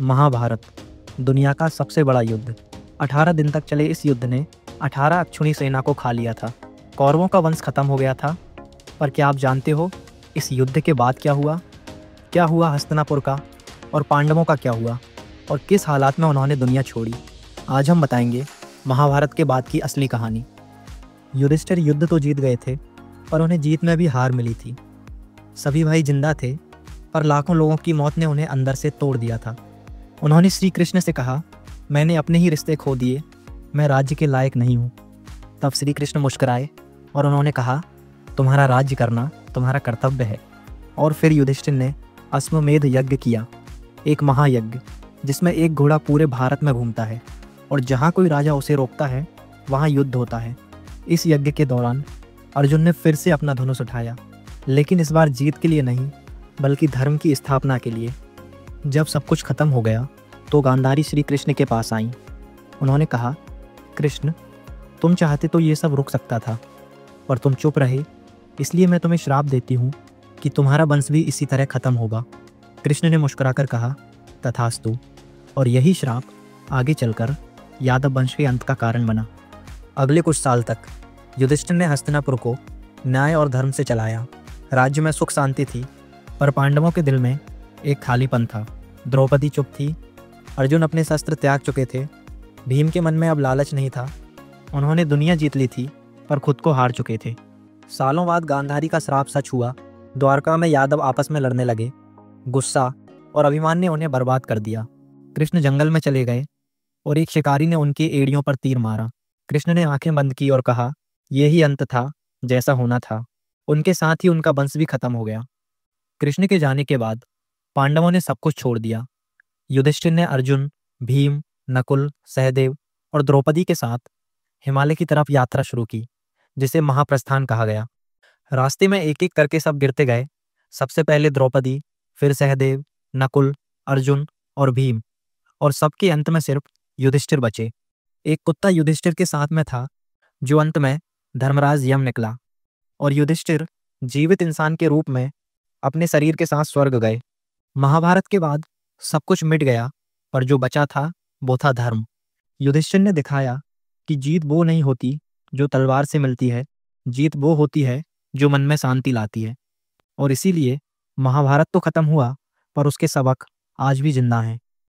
महाभारत, दुनिया का सबसे बड़ा युद्ध। 18 दिन तक चले इस युद्ध ने 18 अक्षुणी सेना को खा लिया था। कौरवों का वंश खत्म हो गया था। पर क्या आप जानते हो इस युद्ध के बाद क्या हुआ? क्या हुआ हस्तिनापुर का, और पांडवों का क्या हुआ, और किस हालात में उन्होंने दुनिया छोड़ी? आज हम बताएंगे महाभारत के बाद की असली कहानी। युधिष्ठिर युद्ध तो जीत गए थे, पर उन्हें जीत में भी हार मिली थी। सभी भाई जिंदा थे, पर लाखों लोगों की मौत ने उन्हें अंदर से तोड़ दिया था। उन्होंने श्री कृष्ण से कहा, मैंने अपने ही रिश्ते खो दिए, मैं राज्य के लायक नहीं हूँ। तब श्री कृष्ण मुस्कुराए और उन्होंने कहा, तुम्हारा राज्य करना तुम्हारा कर्तव्य है। और फिर युधिष्ठिर ने अश्वमेध यज्ञ किया, एक महायज्ञ जिसमें एक घोड़ा पूरे भारत में घूमता है और जहाँ कोई राजा उसे रोकता है वहाँ युद्ध होता है। इस यज्ञ के दौरान अर्जुन ने फिर से अपना धनुष उठाया, लेकिन इस बार जीत के लिए नहीं, बल्कि धर्म की स्थापना के लिए। जब सब कुछ खत्म हो गया तो गांधारी श्री कृष्ण के पास आईं। उन्होंने कहा, कृष्ण, तुम चाहते तो ये सब रुक सकता था, पर तुम चुप रहे, इसलिए मैं तुम्हें श्राप देती हूँ कि तुम्हारा वंश भी इसी तरह खत्म होगा। कृष्ण ने मुस्कुराकर कहा, तथास्तु। और यही श्राप आगे चलकर यादव वंश के अंत का कारण बना। अगले कुछ साल तक युधिष्ठिर ने हस्तिनापुर को न्याय और धर्म से चलाया। राज्य में सुख शांति थी, पर पांडवों के दिल में एक खालीपन था। द्रौपदी चुप थी, अर्जुन अपने शस्त्र त्याग चुके थे, भीम के मन में अब लालच नहीं था। उन्होंने दुनिया जीत ली थी, पर खुद को हार चुके थे। सालों बाद गांधारी का श्राप सच हुआ। द्वारका में यादव आपस में लड़ने लगे। गुस्सा और अभिमान ने उन्हें बर्बाद कर दिया। कृष्ण जंगल में चले गए और एक शिकारी ने उनकी एड़ियों पर तीर मारा। कृष्ण ने आंखें बंद की और कहा, यही अंत था, जैसा होना था। उनके साथ ही उनका वंश भी खत्म हो गया। कृष्ण के जाने के बाद पांडवों ने सब कुछ छोड़ दिया। युधिष्ठिर ने अर्जुन, भीम, नकुल, सहदेव और द्रौपदी के साथ हिमालय की तरफ यात्रा शुरू की, जिसे महाप्रस्थान कहा गया। रास्ते में एक एक करके सब गिरते गए। सबसे पहले द्रौपदी, फिर सहदेव, नकुल, अर्जुन और भीम, और सबके अंत में सिर्फ युधिष्ठिर बचे। एक कुत्ता युधिष्ठिर के साथ में था, जो अंत में धर्मराज यम निकला, और युधिष्ठिर जीवित इंसान के रूप में अपने शरीर के साथ स्वर्ग गए। महाभारत के बाद सब कुछ मिट गया, पर जो बचा था वो था धर्म। युधिष्ठिर ने दिखाया कि जीत वो नहीं होती जो तलवार से मिलती है, जीत वो होती है जो मन में शांति लाती है। और इसीलिए महाभारत तो खत्म हुआ, पर उसके सबक आज भी जिंदा हैं।